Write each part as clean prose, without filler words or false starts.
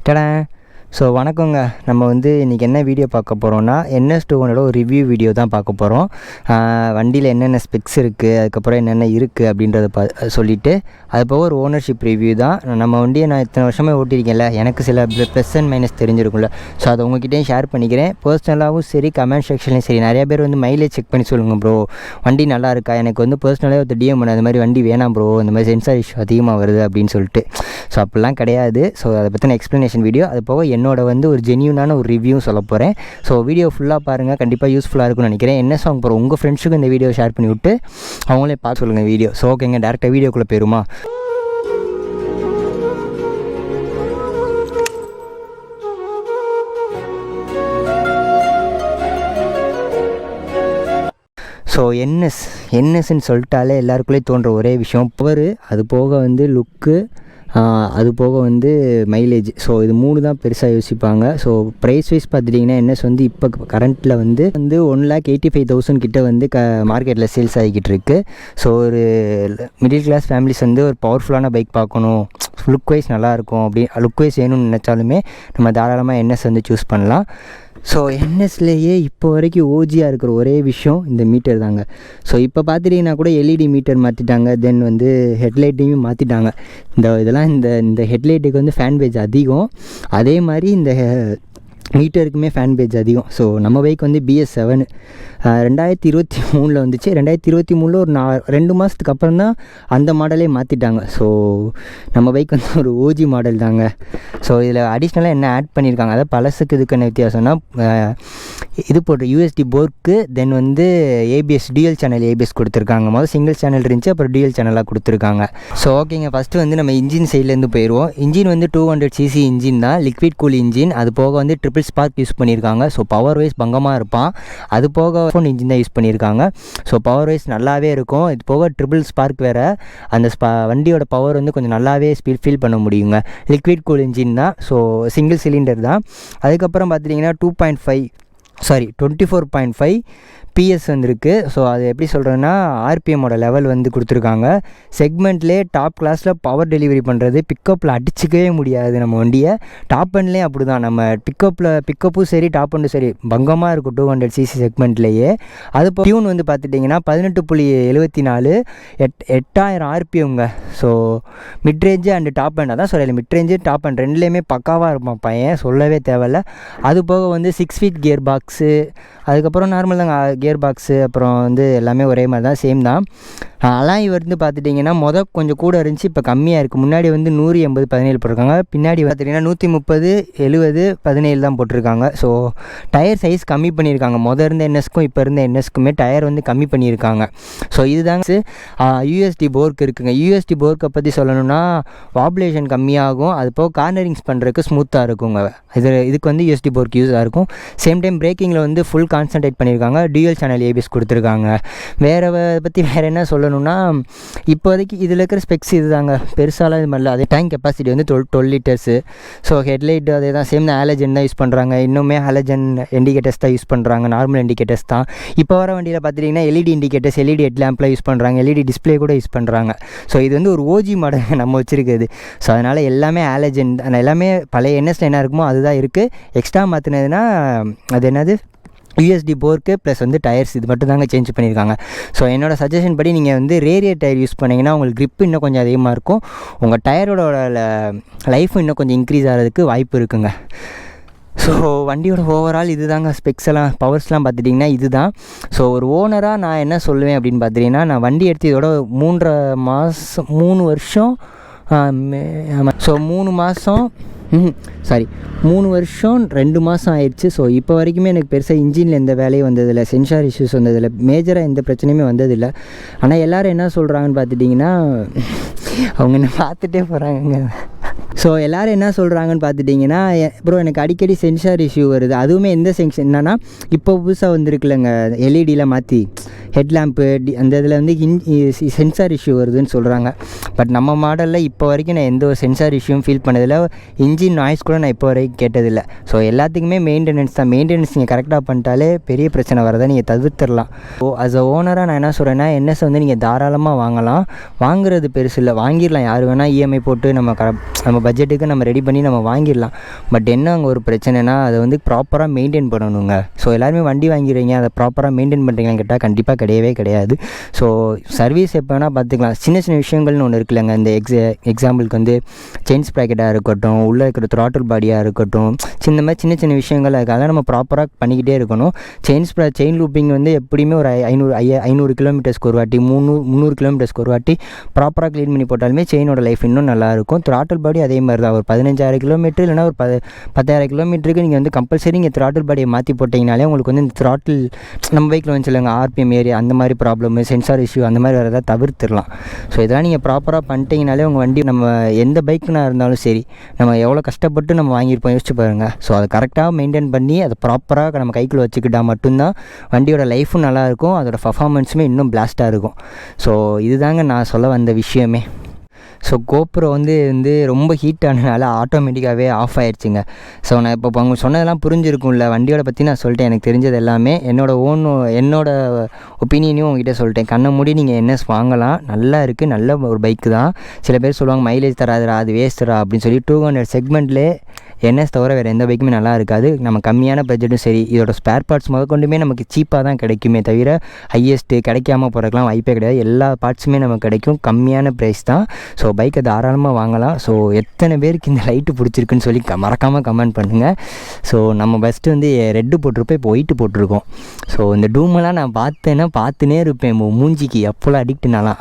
டடா. ஸோ வணக்கங்க. நம்ம வந்து இன்றைக்கி என்ன வீடியோ பார்க்க போகிறோன்னா NS200 ஒரு ரிவ்யூ வீடியோ தான் பார்க்க போகிறோம். வண்டியில் என்னென்ன ஸ்பெக்ஸ் இருக்குது, அதுக்கப்புறம் என்னென்ன இருக்குது அப்படின்றத சொல்லிவிட்டு அது போக ஒரு ஓனர்ஷிப் ரிவ்யூ தான். நம்ம வண்டியை நான் இத்தனை வருஷமே ஓட்டியிருக்கேன்ல, எனக்கு சில ப்ளஸ் அண்ட் மைனஸ் தெரிஞ்சிருக்கும்ல. ஸோ அதை உங்கள்கிட்டையும் ஷேர் பண்ணிக்கிறேன். பர்சனலாகவும் சரி, கமெண்ட் செக்ஷன்லையும் சரி, நிறைய பேர் வந்து மைலேஜ் செக் பண்ணி சொல்லுங்கள் ப்ரோ, வண்டி நல்லா இருக்கா. எனக்கு வந்து பர்சனலாக ஒரு டிஎம் பண்ண, அந்த மாதிரி வண்டி வேணாம் ப்ரோ, இந்த மாதிரி சென்சார் இஷ்யூ அதிகமாக வருது அப்படின்னு சொல்லிட்டு. ஸோ அப்படிலாம் கிடையாது. ஸோ அதை பற்றின எக்ஸ்ப்ளனேஷன் வீடியோ, அது போக என்னோட வந்து ஒரு ஜென்யூனான ஒரு ரிவ்யூ சொல்ல போகிறேன். ஸோ வீடியோ ஃபுல்லாக பாருங்கள், கண்டிப்பாக யூஸ்ஃபுல்லாக இருக்கும்னு நினைக்கிறேன். என்ன சாங் போகிறோம் உங்கள் ஃப்ரெண்ட்ஸுக்கு இந்த வீடியோ ஷேர் பண்ணி விட்டு அவங்களே பார்க்க சொல்லுங்கள் வீடியோ. ஸோ ஓகேங்க, டேரெக்டாக வீடியோக்குள்ளே போயிருமா. ஸோ என்எஸ்ன்னு சொல்லிட்டாலே எல்லாருக்குள்ளேயும் தோன்ற ஒரே விஷயம் பவர், அது போக வந்து லுக்கு, அது போக வந்து மைலேஜ். ஸோ இது 3 தான் பெருசாக யோசிப்பாங்க. ஸோ ப்ரைஸ் வைஸ் பார்த்துட்டிங்கன்னா என்எஸ் வந்து இப்போ கரண்ட்டில் வந்து 1,85,000 கிட்ட வந்து மார்க்கெட்டில் சேல்ஸ் ஆகிக்கிட்டு இருக்குது. ஸோ ஒரு மிடில் கிளாஸ் ஃபேமிலிஸ் வந்து ஒரு பவர்ஃபுல்லான பைக் பார்க்கணும், லுக் வைஸ் நல்லாயிருக்கும், அப்படி லுக் வைஸ் வேணும்னு நினச்சாலுமே நம்ம தாராளமாக என்எஸ் வந்து சூஸ் பண்ணலாம். ஸோ என்எஸ்லேயே இப்போ வரைக்கும் ஓஜியாக இருக்கிற ஒரே விஷயம் இந்த மீட்டர் தாங்க. ஸோ இப்போ பார்த்துட்டிங்கன்னா கூட எல்இடி மீட்டர் மாற்றிட்டாங்க, தென் வந்து ஹெட்லைட்டையும் மாற்றிட்டாங்க. இதெல்லாம் இந்த ஹெட்லைட்டுக்கு வந்து ஃபேன் பேஜ் அதிகம், அதே மாதிரி இந்த மீட்டருக்குமே ஃபேன் பேஜ் அதிகம். ஸோ நம்ம பைக் வந்து BS7 2023 வந்துச்சு. 2023 ஒரு 2 மாதத்துக்கு அப்புறம் தான் அந்த மாடலே மாற்றிட்டாங்க. ஸோ நம்ம பைக் வந்து ஒரு ஓஜி மாடல் தாங்க. ஸோ இதில் அடிஷ்னலாக என்ன ஆட் பண்ணியிருக்காங்க, அதாவது பழசுக்கு இதுக்கான வித்தியாசம்னா இது போட்டு யூஎஸ்டி போர்க்கு, தென் வந்து ஏபிஎஸ் டியூயல் சேனல் ஏபிஎஸ் கொடுத்துருக்காங்க. முதல் சிங்கிள் சேனல் இருந்துச்சு, அப்புறம் டியூயல் சேனலாக கொடுத்துருக்காங்க. ஸோ ஓகேங்க, ஃபஸ்ட்டு வந்து நம்ம இன்ஜின் சைட்லேருந்து போயிடுவோம். இன்ஜின் வந்து 200cc இன்ஜின் தான், லிக்விட் கூல் இன்ஜின். அது போக வந்து ட்ரிபிள் ஸ்பார்க் யூஸ் பண்ணியிருக்காங்க. ஸோ பவர் வைஸ் பங்கமாக இருப்பான். அது போக இன்ஜின் தான் யூஸ் பண்ணியிருக்காங்க. ஸோ பவர் வைஸ் நல்லாவே இருக்கும். இது போக ட்ரிபிள் ஸ்பார்க் வேறு, அந்த வண்டியோட பவர் வந்து கொஞ்சம் நல்லாவே ஃபீல் பண்ண முடியுங்க. லிக்விட் கூல் இன்ஜின் தான். ஸோ சிங்கிள் சிலிண்டர் தான். அதுக்கப்புறம் பார்த்துட்டிங்கன்னா 24.5 PS வந்துருக்கு. ஸோ அது எப்படி சொல்கிறேன்னா ஆர்பிஎம்மோட லெவல் வந்து கொடுத்துருக்காங்க. செக்மெண்ட்லேயே டாப் கிளாஸில் பவர் டெலிவரி பண்ணுறது, பிக்கப்பில் அடிச்சிக்கவே முடியாது நம்ம வண்டியை. டாப் அண்ட்லேயும் அப்படி தான், நம்ம பிக்கப்பும் சரி டாப் அண்டும் சரி பங்கமாக இருக்கும் 200cc செக்மெண்ட்லேயே. அது டியூன் வந்து பார்த்துட்டிங்கன்னா 18.74 8000 RPMங்க. So mid-range and top and, அதான் சொல்லலை, மிட்ரேஞ்சு டாப் அண்ட் ரெண்டுலேயுமே பக்காவாக இருப்பான் பையன், சொல்லவே தேவையில்ல. அது போக வந்து 6 ஃபீட் கியர் பாக்ஸு, அதுக்கப்புறம் நார்மல் தாங்க கியர் பாக்ஸு, அப்புறம் வந்து எல்லாமே ஒரே மாதிரி தான், சேம் தான். அலாய் வந்து பார்த்துட்டிங்கன்னா கொஞ்சம் கூட இருந்துச்சு, இப்போ கம்மியாக இருக்குது. முன்னாடி வந்து 180 17 போட்டிருக்காங்க, பின்னாடி பார்த்திங்கன்னா 130 70 17 தான் போட்டிருக்காங்க. ஸோ டயர் சைஸ் கம்மி பண்ணியிருக்காங்க. இருந்த என்எஸ்க்கும் இப்போ இருந்த என்எஸ்க்குமே டயர் வந்து கம்மி பண்ணியிருக்காங்க. ஸோ இதுதாங்க யூஎஸ்டி போர்க் இருக்குங்க. யூஎஸ்டி போர்க்கை பற்றி சொல்லணும்னா வாபுலேஷன் கம்மியாகும், அது போக கார்னரிங்ஸ் பண்ணுறதுக்கு ஸ்மூத்தாக இருக்குங்க. இதுக்கு வந்து யூஎஸ்டி போர்க் யூஸாக இருக்கும். சேம் டைம் பிரேக்கிங்கில் வந்து ஃபுல் கான்சன்ட்ரேட் பண்ணியிருக்காங்க, டியூயல் சேனல் ஏபிஎஸ் கொடுத்துருக்காங்க. வேறு பற்றி வேறு என்ன சொல்லணும்னா, இப்போதைக்கு இதில் இருக்கிற ஸ்பெக்ஸ் இது தாங்க, பெருசாலாம் இது மாதிரில. அதே டேங்க் கெப்பாசிட்டி வந்து 12 லிட்டர்ஸு. ஸோ ஹெட்லைட் அதே தான், சேம் தான், ஹாலஜன் தான் யூஸ் பண்ணுறாங்க. இன்னுமே ஹாலஜன் இண்டிகேட்டர்ஸ் தான் யூஸ் பண்ணுறாங்க, நார்மல் இண்டிகேட்டர்ஸ் தான். இப்போ வர வண்டியில் பார்த்துட்டிங்கன்னா எல்இடி இண்டிகேட்டர்ஸ், எல்இடி ஹெட் லேம்ப்லாம் யூஸ் பண்ணுறாங்க, எல்இடி டிஸ்பிளே கூட யூஸ் பண்ணுறாங்க. ஸோ இது வந்து ஒரு ஓஜி மாடல் நம்ம வச்சுருக்குது. ஸோ அதனால் எல்லாமே ஹாலஜன், எல்லாமே பழைய என்எஸ்ல என்ன இருக்குமோ அதுதான் இருக்குது. எக்ஸ்ட்ரா மாற்றினதுன்னா அது என்னது, யூஎஸ்டி போர்க்கு ப்ளஸ் வந்து டயர்ஸ், இது மட்டும் தாங்க சேஞ்ச் பண்ணியிருக்காங்க. ஸோ என்னோடய சஜஷன் படி நீங்கள் வந்து ரேரியர் டயர் யூஸ் பண்ணிங்கன்னா உங்களுக்கு க்ரிப் இன்னும் கொஞ்சம் அதிகமாக இருக்கும், உங்கள் டயரோட லைஃபும் இன்னும் கொஞ்சம் இன்க்ரீஸ் ஆகிறதுக்கு வாய்ப்பு இருக்குங்க. ஸோ வண்டியோட ஓவரால் இது தாங்க, ஸ்பெக்ஸ் எல்லாம் பவர்ஸ்லாம் பார்த்துட்டிங்கன்னா இது தான். ஸோ ஒரு ஓனராக நான் என்ன சொல்லுவேன் அப்படின்னு பார்த்துட்டிங்கன்னா, நான் வண்டி எடுத்து இதோட 3 வருஷம் ஸோ 3 வருஷம் 2 மாதம் ஆயிடுச்சு. ஸோ இப்போ வரைக்குமே எனக்கு பெருசாக இன்ஜினில் எந்த வேலையும் வந்ததில்லை, சென்சார் இஷ்யூஸ் வந்ததில்லை, மேஜராக எந்த பிரச்சனையுமே வந்ததில்லை. ஆனால் எல்லோரும் என்ன சொல்கிறாங்கன்னு பார்த்துட்டிங்கன்னா, அவங்க என்ன பார்த்துட்டே போகிறாங்கங்க. ஸோ எல்லோரும் என்ன சொல்கிறாங்கன்னு பார்த்துட்டிங்கன்னா, ப்ரோ எனக்கு அடிக்கடி சென்சார் இஷ்யூ வருது. அதுவுமே எந்த சென்ஷன் என்னன்னா, இப்போ புதுசாக வந்துருக்குல்லங்க எல்இடியில் மாற்றி, ஹெட்லாம்ப்பு அந்த இதில் வந்து சென்சார் இஷ்யூ வருதுன்னு சொல்கிறாங்க. பட் நம்ம மாடலில் இப்போ வரைக்கும் நான் எந்த ஒரு சென்சார் இஷ்யூவும் ஃபீல் பண்ணதில்லை. இன்ஜின் நாய்ஸ் கூட நான் இப்போ வரைக்கும் கேட்டதில்லை. ஸோ எல்லாத்துக்குமே மெயின்டெனன்ஸ் தான். மெயின்டெனன்ஸ் நீங்கள் கரெக்டாக பண்ணிட்டாலே பெரிய பிரச்சனை வரதை நீங்கள் தவிர்த்துடலாம். ஸோ அஸ் அ ஓனராக நான் என்ன சொல்கிறேன்னா, என்எஸ் வந்து நீங்கள் தாராளமாக வாங்கலாம். வாங்குறது பெருசு இல்லை, வாங்கிடலாம். யார் வேணால் இஎம்ஐ போட்டு நம்ம பட்ஜெட்டுக்கு நம்ம ரெடி பண்ணி நம்ம வாங்கிடலாம். பட் என்ன அங்கே ஒரு பிரச்சனைனா, அதை வந்து ப்ராப்பராக மெயின்டைன் பண்ணணுங்க. ஸோ எல்லாருமே வண்டி வாங்கிறீங்க, அதை ப்ராப்பராக மெயின்டைன் பண்ணுறீங்கன்னு கேட்டால் கண்டிப்பாக கிடையவே கிடையாது. ஸோ சர்வீஸ் எப்போ வேணால் பார்த்துக்கலாம். சின்ன சின்ன விஷயங்கள்னு ஒன்று இருக்குல்லங்க. இந்த எக்ஸாம்பிளுக்கு வந்து செயின் ஸ்ப்ராக்கெட்டாக இருக்கட்டும், உள்ளே இருக்கிற த்ராட்டில் பாடியாக இருக்கட்டும், சின்ன சின்ன விஷயங்கள் அதுக்காக நம்ம ப்ராப்பராக பண்ணிக்கிட்டே இருக்கணும். செயின் லூப்பிங் வந்து எப்படியுமே ஒரு 500 கிலோமீட்டர்ஸ்க்கு ஒரு வாட்டி, 300 கிலோமீட்டர்ஸ்க்கு ஒரு வாட்டி ப்ராப்பராக க்ளீன் பண்ணி போட்டாலுமே செயினோட லைஃப் இன்னும் நல்லாயிருக்கும். த்ராட்டில் பாடி அதே மாதிரி தான். ஒரு 15,000 கிலோமீட்டர் இல்லைனா ஒரு 10,000 கிலோமீட்டருக்கு நீங்கள் வந்து கம்பல்சரி நீங்கள் த்ராட்டில் பாடியை மாற்றி போட்டிங்கனாலே உங்களுக்கு வந்து இந்த த்ராட்டில் நம்ம பைக்கில் வந்து சொல்லுங்க ஆர்பிஎம் ஏரியா அந்த மாதிரி ப்ராப்ளம், சென்சார் இஷ்யூ அந்த மாதிரி வரதை தவிர்த்துடலாம். ஸோ இதெல்லாம் நீங்கள் ப்ராப்பராக பண்ணிட்டீங்கனாலே உங்கள் வண்டி நம்ம எந்த பைக்குனா இருந்தாலும் சரி, நம்ம எவ்வளோ கஷ்டப்பட்டு நம்ம வாங்கியிருப்போம் யோசிச்சு பாருங்கள். ஸோ அதை கரெக்டாக மெயின்டைன் பண்ணி அதை ப்ராப்பராக நம்ம கைக்குள்ளே வச்சுக்கிட்டால் மட்டும்தான் வண்டியோட லைஃபும் நல்லாயிருக்கும், அதோட பர்ஃபார்மன்ஸுமே இன்னும் பிளாஸ்ட்டாக இருக்கும். ஸோ இதுதாங்க நான் சொல்ல வந்த விஷயமே. ஸோ கோப்ரோ வந்து ரொம்ப ஹீட் ஆனதுனால ஆட்டோமேட்டிக்காகவே ஆஃப் ஆகிடுச்சிங்க. ஸோ நான் இப்போ அவங்க சொன்னதெல்லாம் புரிஞ்சிருக்கும்ல, வண்டியோட பற்றி நான் சொல்லிட்டேன். எனக்கு தெரிஞ்சது எல்லாமே என்னோட ஒப்பீனியனையும் உங்ககிட்ட சொல்லிட்டேன். கண்ணை மூடி நீங்கள் என்எஸ் வாங்கலாம், நல்லா இருக்குது, நல்ல ஒரு பைக்கு தான். சில பேர் சொல்லுவாங்க மைலேஜ் தராதுரா, அது வேஸ்ட்டுரா அப்படின்னு சொல்லி. 200 செக்மெண்ட்லேயே என்எஸ் தவிர வேறு எந்த பைக்குமே நல்லா இருக்காது. நம்ம கம்மியான பட்ஜெட்டும் சரி, இதோட ஸ்பேர் பார்ட்ஸ் முதற்கொண்டுமே நமக்கு சீப்பாக தான் கிடைக்குமே தவிர ஹையஸ்ட்டு கிடைக்காம போகிறதுலாம் வாய்ப்பே கிடையாது. எல்லா பார்ட்ஸுமே நமக்கு கிடைக்கும், கம்மியான ப்ரைஸ் தான். ஸோ பைக்கை தாராளமாக வாங்கலாம். ஸோ எத்தனை பேருக்கு இந்த லைட்டு பிடிச்சிருக்குன்னு சொல்லி மறக்காமல் கமெண்ட் பண்ணுங்கள். ஸோ நம்ம ஃபஸ்ட்டு வந்து ரெட்டு போட்டிருப்போம், இப்போ ஒயிட்டு போட்டிருக்கோம். ஸோ இந்த டூமெல்லாம் நான் பார்த்துனே இருப்பேன் மூஞ்சிக்கு. அப்போல்லாம் அடிக்ட்னாலாம்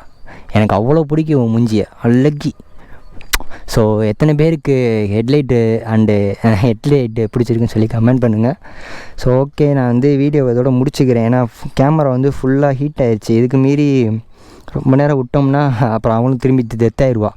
எனக்கு அவ்வளோ பிடிக்கும் மூஞ்சியை அழகி. ஸோ எத்தனை பேருக்கு ஹெட்லைட்டு பிடிச்சிருக்குன்னு சொல்லி கமெண்ட் பண்ணுங்கள். ஸோ ஓகே, நான் வந்து வீடியோ இதோட முடிச்சுக்கிறேன். ஏன்னா கேமரா வந்து ஃபுல்லாக ஹீட் ஆயிடுச்சு. இதுக்கு மீறி ரொம்ப நேரம் விட்டோம்னா அப்புறம் அவங்களும் திரும்பி டெத் ஆயிடுவா.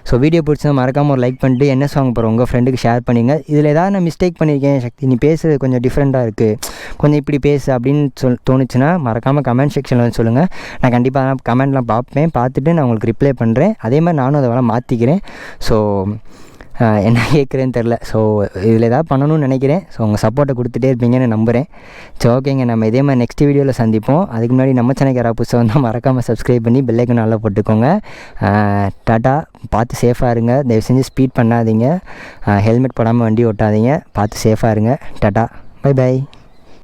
ஸோ வீடியோ பிடிச்சா மறக்காமல் ஒரு லைக் பண்ணிட்டு என்எஸ் வாங்க போகிறோம் உங்கள் ஃப்ரெண்டுக்கு ஷேர் பண்ணிங்க. இதில் ஏதாவது நான் மிஸ்டேக் பண்ணியிருக்கேன், சக்தி நீ பேசுகிறது கொஞ்சம் டிஃப்ரெண்ட்டாக இருக்குது, கொஞ்சம் இப்படி பேசு அப்படின்னு தோணுச்சுன்னா மறக்காமல் கமெண்ட் செக்ஷனில் வந்து சொல்லுங்கள். நான் கண்டிப்பாக கமெண்ட்லாம் பார்த்துட்டு நான் உங்களுக்கு ரிப்ளை பண்ணுறேன். அதே மாதிரி நானும் அதெல்லாம் மாற்றிக்கிறேன். ஸோ என்ன கேட்குறேன்னு தெரில. ஸோ இதில் எதாவது பண்ணணும்னு நினைக்கிறேன். ஸோ உங்கள் சப்போர்ட்டை கொடுத்துட்டே இருப்பீங்கன்னு நம்புகிறேன். சரி ஓகேங்க, நம்ம இதே மாதிரி நெக்ஸ்ட் வீடியோவில் சந்திப்போம். அதுக்கு முன்னாடி நம்ம சேனலுக்கு யாராவது புதுசாக வந்தால் மறக்காமல் சப்ஸ்கிரைப் பண்ணி பெல் ஐக்கான் நல்லா போட்டுக்கோங்க. டாட்டா, பார்த்து சேஃபாக இருங்க. தயவு செஞ்சு ஸ்பீட் பண்ணாதீங்க, ஹெல்மெட் போடாமல் வண்டி ஓட்டாதீங்க, பார்த்து சேஃபாக இருங்க. Tata, by.